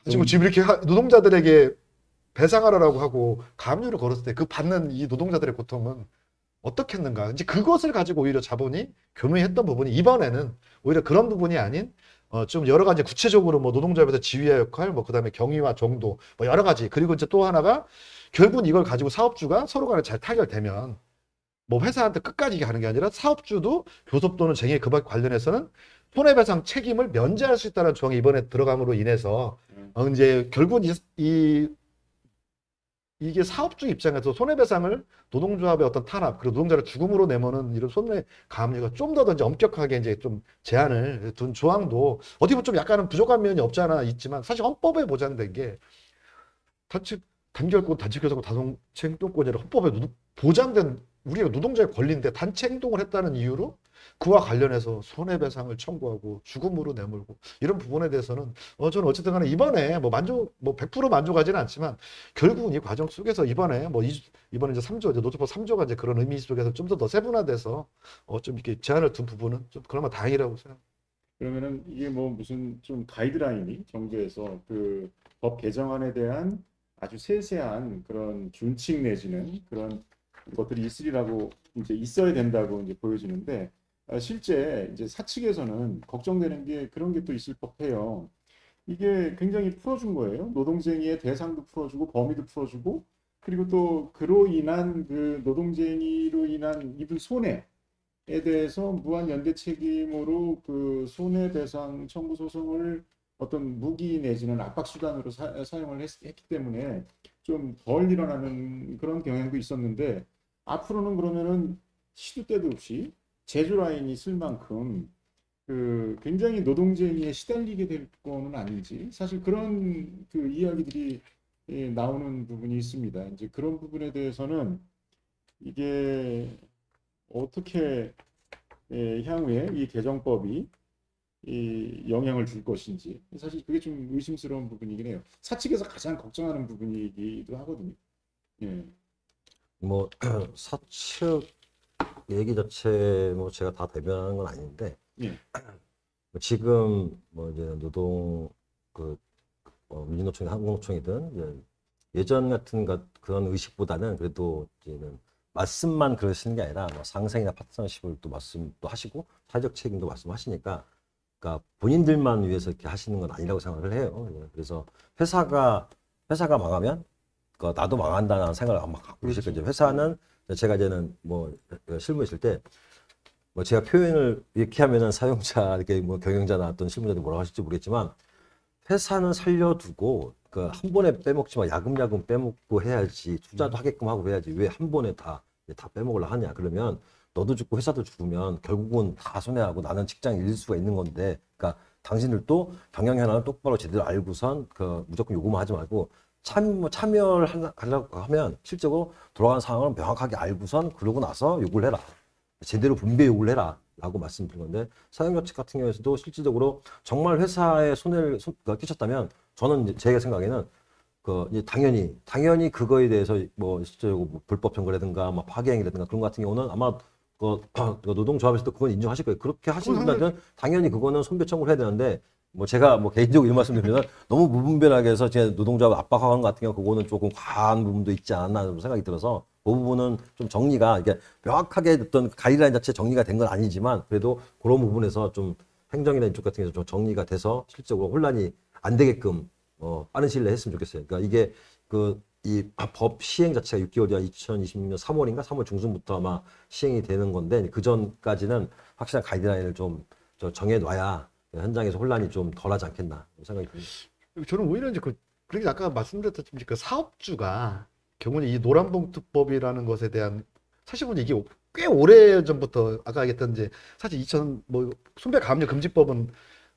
가지고 지금 이렇게 노동자들에게 배상하라고 하고 가압류를 걸었을 때 그 받는 이 노동자들의 고통은 어떻겠는가. 이제 그것을 가지고 오히려 자본이 교묘했던 부분이 이번에는 오히려 그런 부분이 아닌 좀 여러 가지 구체적으로 뭐 노동조합에서 지휘의 역할, 뭐 그다음에 경위와 정도, 뭐 여러 가지. 그리고 이제 또 하나가 결국은 이걸 가지고 사업주가 서로 간에 잘 타결되면 뭐 회사한테 끝까지 가는 게 아니라 사업주도 교섭 또는 쟁의 그 관련해서는 손해배상 책임을 면제할 수 있다는 조항이 이번에 들어감으로 인해서 이제 결국은 이게 사업주 입장에서 손해배상을 노동조합의 어떤 탄압 그리고 노동자를 죽음으로 내모는 이런 손해 가압류가 좀 더 이제 엄격하게 이제 좀 제한을 둔 조항도 어디 보면 좀 약간은 부족한 면이 없지 않아 있지만 사실 헌법에 보장된 게 단결권, 단체교섭권, 단체 행동권이라 헌법에 보장된 우리가 노동자의 권리인데 단체 행동을 했다는 이유로 그와 관련해서 손해배상을 청구하고 죽음으로 내몰고 이런 부분에 대해서는 저는 어쨌든 간에 이번에 뭐 100% 만족하지는 않지만 결국은 이 과정 속에서 이번에 이번에 이제 3조 이제 노조법 3조가 이제 그런 의미 속에서 좀 더 세분화돼서 좀 이렇게 제한을 둔 부분은 좀 그나마 다행이라고 생각합니다. 그러면은 이게 뭐 무슨 좀 가이드라인이 정부에서 그 법 개정안에 대한 아주 세세한 그런 준칙 내지는 그런 것들이 있으리라고 이제 있어야 된다고 이제 보여지는데 실제 이제 사측에서는 걱정되는 게 그런 게 또 있을 법해요. 이게 굉장히 풀어준 거예요. 노동쟁의의 대상도 풀어주고 범위도 풀어주고 그리고 또 그로 인한 그 노동쟁의로 인한 입은 손해에 대해서 무한 연대 책임으로 그 손해배상 청구 소송을 어떤 무기 내지는 압박 수단으로 사용을 했기 때문에 좀 덜 일어나는 그런 경향도 있었는데 앞으로는 그러면은 시도 때도 없이 제조 라인이 쓸 만큼 그 굉장히 노동쟁의에 시달리게 될 거는 아닌지 사실 그런 그 이야기들이 나오는 부분이 있습니다. 이제 그런 부분에 대해서는 이게 어떻게 향후에 이 개정법이 영향을 줄 것인지 사실 그게 좀 의심스러운 부분이긴 해요. 사측에서 가장 걱정하는 부분이기도 하거든요. 예. 뭐 사측 얘기 자체 뭐 제가 다 대변하는 건 아닌데 예. 지금 뭐 이제 노동 민주노총이 한국노총이든 이제 예전 같은 그런 의식보다는 그래도 이제는 말씀만 그러시는 게 아니라 뭐 상생이나 파트너십을 또 말씀도 하시고 사회적 책임도 말씀하시니까 그러니까 본인들만 위해서 이렇게 하시는 건 아니라고 생각을 해요. 예, 그래서 회사가 망하면 나도 망한다는 생각을 아마 갖고 계실 거죠. 회사는 제가 이제는 뭐 실무에 있을 때 뭐 제가 표현을 이렇게 하면은 사용자 이렇게 뭐 경영자나 어떤 실무자들 뭐라고 하실지 모르겠지만 회사는 살려두고 한 번에 빼먹지 마 야금야금 빼먹고 해야지 투자도 하게끔 하고 해야지 왜 한 번에 다 빼먹으려 하냐 그러면 너도 죽고 회사도 죽으면 결국은 다 손해하고 나는 직장 잃을 수가 있는 건데 그러니까 당신들도 경영 현안을 똑바로 제대로 알고선 무조건 요구만 하지 말고 참여를 하려고 하면 실제로 돌아가는 상황을 명확하게 알고선 그러고 나서 요구를 해라. 제대로 분배 요구를 해라. 라고 말씀드린 건데 사용자 측 같은 경우에도 실질적으로 정말 회사에 손해를 끼쳤다면 저는 이제 제 생각에는 이제 당연히 그거에 대해서 뭐 실제로 뭐 불법 점거라든가 뭐 파기행위라든가 그런 거 같은 경우는 아마 노동조합에서도 그건 인정하실 거예요. 그렇게 하시는 분들은 당연히 그거는 손배 청구를 해야 되는데 뭐 제가 뭐 개인적으로 이런 말씀드리면 너무 무분별하게 해서 제 노동조합 압박하는 것 같은 경우 그거는 조금 과한 부분도 있지 않나 생각이 들어서 그 부분은 좀 정리가 이게 명확하게 어떤 가이드라인 자체 정리가 된 건 아니지만 그래도 그런 부분에서 좀 행정이나 이쪽 같은 경우서 좀 정리가 돼서 실질적으로 혼란이 안 되게끔 빠른 시일 내에 했으면 좋겠어요. 그러니까 이게 이 법 시행 자체가 6개월이야 2026년 3월인가 3월 중순부터 아마 시행이 되는 건데 그 전까지는 확실한 가이드라인을 좀 정해놔야 현장에서 혼란이 좀 덜하지 않겠나 생각이 듭니다. 저는 오히려 이제 그렇게 아까 말씀드렸듯이 그 사업주가 경우는 이 노란봉투법이라는 것에 대한 사실 보면 이게 꽤 오래 전부터 아까 얘기했던 이제 사실 손배가압류 금지법은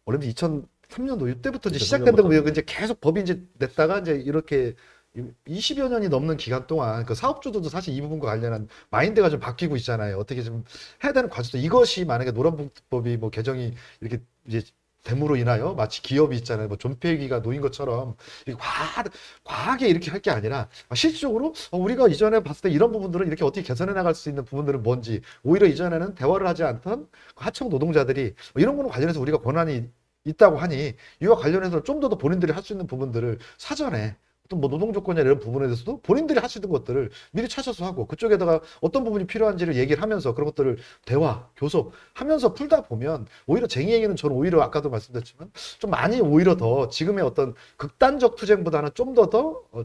원래 2003년도 이때부터 이제 시작된다고 이제 계속 법이 이제 냈다가 이제 이렇게 20여 년이 넘는 기간 동안 그 사업주들도 사실 이 부분과 관련한 마인드가 좀 바뀌고 있잖아요. 어떻게 좀 해야 되는 과정도 이것이 만약에 노란봉투법이 뭐 개정이 이렇게 이제 됨으로 인하여 마치 기업이 있잖아요. 뭐 존폐기가 놓인 것처럼 과하게 이렇게 할 게 아니라 실질적으로 우리가 이전에 봤을 때 이런 부분들은 이렇게 어떻게 개선해 나갈 수 있는 부분들은 뭔지 오히려 이전에는 대화를 하지 않던 하청 노동자들이 이런 거는 관련해서 우리가 권한이 있다고 하니 이와 관련해서 좀 더 본인들이 할 수 있는 부분들을 사전에 어떤 뭐 노동 조건이나 이런 부분에 대해서도 본인들이 할 수 있는 것들을 미리 찾아서 하고 그쪽에다가 어떤 부분이 필요한지를 얘기를 하면서 그런 것들을 대화, 교섭하면서 풀다 보면 오히려 쟁의행위는 저는 오히려 아까도 말씀드렸지만 좀 많이 오히려 더 지금의 어떤 극단적 투쟁보다는 좀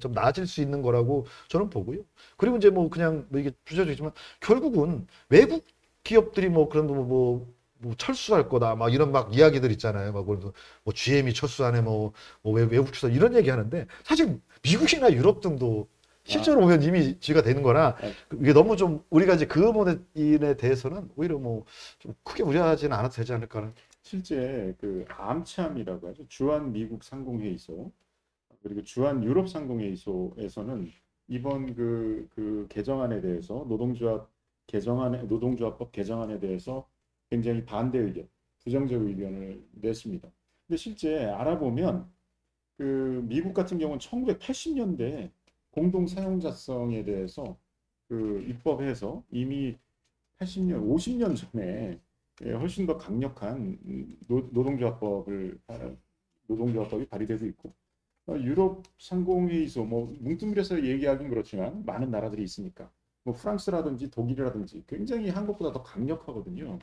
좀 나아질 수 있는 거라고 저는 보고요. 그리고 이제 뭐 그냥 뭐 이게 주제적이지만 결국은 외국 기업들이 뭐 그런 뭐 철수할 거다 막 이런 막 이야기들 있잖아요. 막 뭐 GM이 철수하네 외국 출사 이런 얘기 하는데 사실 미국이나 유럽 등도 실제로 보면 이미 지가 되는 거라 이게 너무 좀 우리가 이제 그 부분에 대해서는 오히려 뭐 좀 크게 우려하지는 않아도 되지 않을까. 실제 그 암참이라고 하죠. 주한 미국 상공회의소 그리고 주한 유럽 상공회의소에서는 이번 그 개정안에 대해서 노동조합법 개정안에 대해서 굉장히 반대 의견, 부정적 의견을 냈습니다. 근데 실제 알아보면 그 미국 같은 경우는 1980년대 공동 사용자성에 대해서 입법해서 이미 80년, 50년 전에 훨씬 더 강력한 노동조합법이 발의되고 있고 유럽 상공회의소 뭉뚱그려서 얘기하긴 그렇지만 많은 나라들이 있으니까 프랑스라든지 독일이라든지 굉장히 한국보다 더 강력하거든요.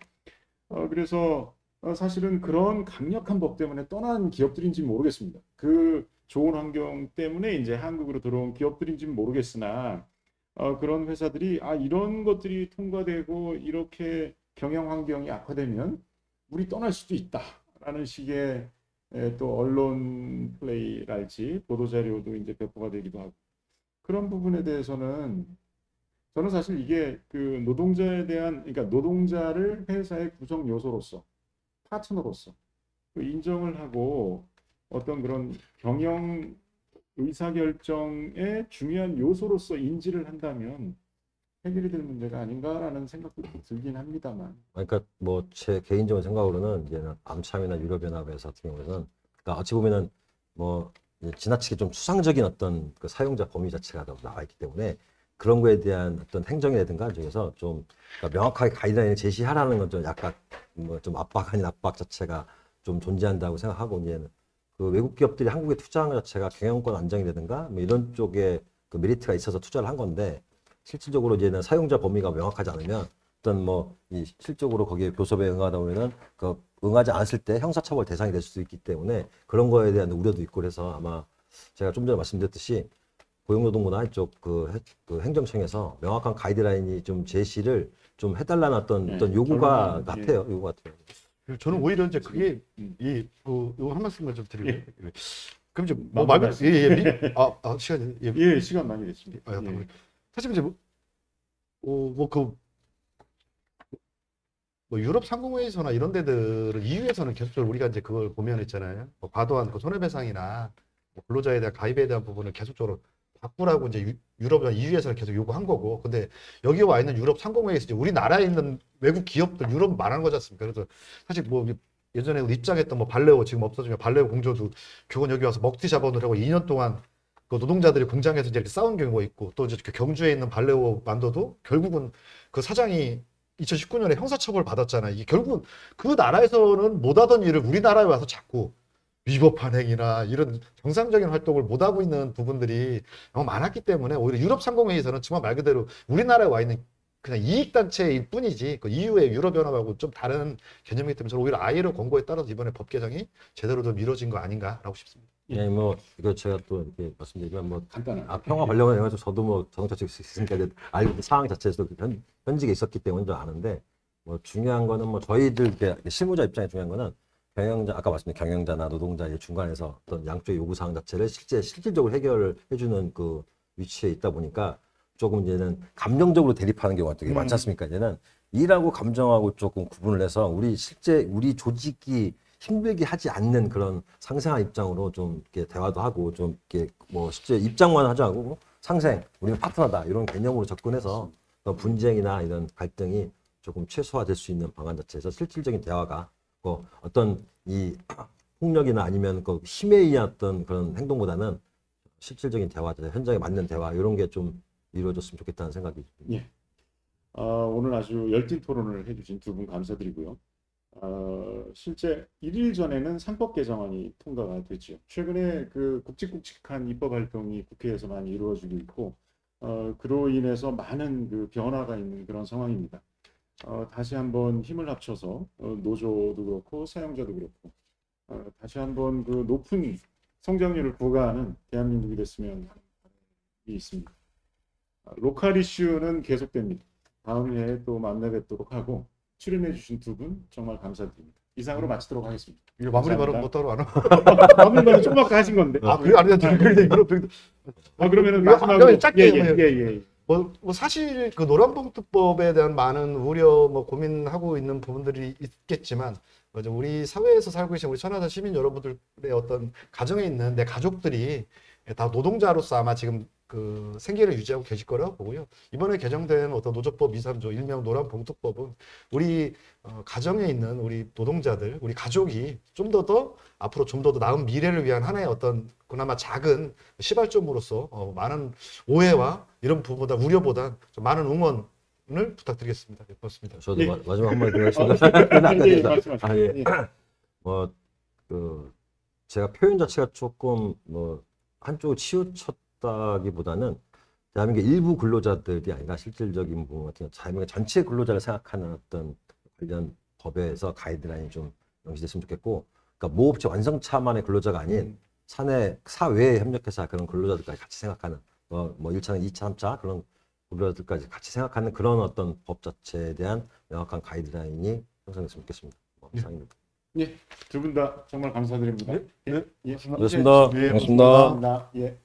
그래서 사실은 그런 강력한 법 때문에 떠난 기업들인지는 모르겠습니다. 그 좋은 환경 때문에 이제 한국으로 들어온 기업들인지는 모르겠으나 그런 회사들이 이런 것들이 통과되고 이렇게 경영 환경이 악화되면 우리 떠날 수도 있다라는 식의 또 언론 플레이랄지 보도 자료도 이제 배포가 되기도 하고 그런 부분에 대해서는 저는 사실 이게 노동자에 대한 그러니까 노동자를 회사의 구성 요소로서 파트너로서 인정을 하고 어떤 그런 경영 의사결정의 중요한 요소로서 인지를 한다면 해결이 될 문제가 아닌가라는 생각도 들긴 합니다만. 그러니까 뭐 제 개인적인 생각으로는 이제는 암참이나 유럽연합에서 같은 경우는 그러니까 어찌 보면은 뭐 지나치게 좀 추상적인 어떤 그 사용자 범위 자체가 나와 있기 때문에 그런 거에 대한 어떤 행정이라든가 중에서 좀 그러니까 명확하게 가이드라인을 제시하라는 건 좀 약간 뭐 좀 압박 아닌 압박 자체가 좀 존재한다고 생각하고 이제는 그 외국 기업들이 한국에 투자한 것 자체가 경영권 안정이라든가 뭐 이런 쪽에 그 메리트가 있어서 투자를 한 건데 실질적으로 이제는 사용자 범위가 명확하지 않으면 어떤 뭐 이 실적으로 거기에 교섭에 응하다 보면은 그 응하지 않았을 때 형사처벌 대상이 될 수도 있기 때문에 그런 거에 대한 우려도 있고 그래서 아마 제가 좀 전에 말씀드렸듯이 고용노동부나 이쪽 그 행정청에서 명확한 가이드라인이 좀 제시를 좀 해달라는 어떤 요구가 결론은, 같아요. 요구 같아요. 저는 오히려 이제 그게 음. 이거 한 말씀만 좀 드리고 예. 그럼 이제 마무리 말고 말씀. 시간이 예, 시간 많이 됐습니다. 아, 예. 사실 이제 뭐 유럽 상공회의소나 이런 데들은 EU에서는 계속적으로 우리가 이제 그걸 보면 있잖아요. 뭐 과도한 그 손해배상이나 뭐 근로자에 대한 가입에 대한 부분을 계속적으로 바꾸라고 이제 유럽이나 EU에서는 계속 요구한 거고. 근데 여기 와 있는 유럽 상공회의에서 이제 우리나라에 있는 외국 기업들 유럽 말하는 거지 않습니까? 그래서 사실 뭐 예전에 우리 입장했던 뭐 발레오 지금 없어지면 발레오 공조도 교원 여기 와서 먹튀 자본을 하고 2년 동안 그 노동자들이 공장에서 이제 이렇게 싸운 경우가 있고 또 이제 그 경주에 있는 발레오 만도도 결국은 그 사장이 2019년에 형사처벌 받았잖아요. 이게 결국은 그 나라에서는 못하던 일을 우리나라에 와서 자꾸 위법한 행위나 이런 정상적인 활동을 못하고 있는 부분들이 너무 많았기 때문에 오히려 유럽 상공회의에서는 정말 말 그대로 우리나라에 와 있는 그냥 이익단체일 뿐이지 그 EU의 유럽연합하고 좀 다른 개념이기 때문에 저는 오히려 ILO 권고에 따라서 이번에 법 개정이 제대로 좀 이루어진 거 아닌가라고 싶습니다. 예, 뭐 이거 제가 또 이렇게 말씀드리면 뭐 간단한. 평화 관련해 가지고 저도 뭐 자동차 쪽 있으니까 이제 알고 상황 자체에서도 현직에 있었기 때문에 좀 아는데 뭐 중요한 거는 뭐 저희들 이렇게 실무자 입장에 중요한 거는 경영자 아까 말씀드린 경영자나 노동자의 중간에서 어떤 양쪽의 요구 사항 자체를 실질적으로 해결을 해주는 그 위치에 있다 보니까 조금 이제는 감정적으로 대립하는 경우가 되게 많지 않습니까? 이제는 일하고 감정하고 조금 구분을 해서 우리 조직이 힘들게 하지 않는 그런 상생한 입장으로 좀 이렇게 대화도 하고 좀 이렇게 뭐 실제 입장만 하지 않고 상생, 우리는 파트너다 이런 개념으로 접근해서 분쟁이나 이런 갈등이 조금 최소화될 수 있는 방안 자체에서 실질적인 대화가 어떤 이 폭력이나 아니면 그 힘에 의한 어떤 그런 행동보다는 실질적인 대화, 현장에 맞는 대화 이런 게 좀 이루어졌으면 좋겠다는 생각이 듭니다. 예. 오늘 아주 열띤 토론을 해주신 두 분 감사드리고요. 실제 1일 전에는 상법 개정안이 통과가 됐죠. 최근에 그 굵직굵직한 입법 활동이 국회에서 많이 이루어지고 있고, 그로 인해서 많은 그 변화가 있는 그런 상황입니다. 다시 한번 힘을 합쳐서 노조도 그렇고 사용자도 그렇고 다시 한번 그 높은 성장률을 구가하는 대한민국이 됐으면 하는 바람이 있습니다. 로컬 이슈는 계속됩니다. 다음 해에 또 만나 뵙도록 하고 출연해 주신 두 분 정말 감사드립니다. 이상으로 마치도록 하겠습니다. 이거 마무리 발언 감사합니다. 뭐 따로 안 하고. 마무리 발언 조금 아까 하신 건데. 그게 아니라 그러면은 이거 마지막으로 짧게 예. 뭐 사실 그 노란봉투법에 대한 많은 우려, 뭐 고민하고 있는 부분들이 있겠지만, 맞아, 우리 사회에서 살고 계신 우리 천하사 시민 여러분들의 어떤 가정에 있는 내 가족들이 다 노동자로서 아마 지금 그 생계를 유지하고 계실 거라고 보고요. 이번에 개정된 어떤 노조법 2.3조 일명 노란봉투법은 우리 가정에 있는 우리 노동자들, 우리 가족이 좀 더 앞으로 좀 더 나은 미래를 위한 하나의 어떤 그나마 작은 시발점으로서 많은 오해와 이런 부분보다 우려보다 좀 많은 응원을 부탁드리겠습니다. 네, 고맙습니다. 저도 예. 마지막 한마디 드리겠습니다. 예, 말씀하십시오. 예. 예. 제가 표현 자체가 조금 한쪽으로 치우쳤다기보다는 대한민국 일부 근로자들이 아니라 실질적인 부분 같은 경우 대한민국 전체 근로자를 생각하는 어떤 관련 법에서 가이드라인이 좀 명시됐으면 좋겠고, 그러니까 모업체 완성차만의 근로자가 아닌 사외에 협력회사 그런 근로자들까지 같이 생각하는 뭐 1차나 2차, 3차 그런 근로자들까지 같이 생각하는 그런 어떤 법 자체에 대한 명확한 가이드라인이 형성됐으면 좋겠습니다. 이상입니다. 예, 두 분 다 정말 감사드립니다. 네. 예. 고맙습니다. 예, 고맙습니다. 감사합니다. 예.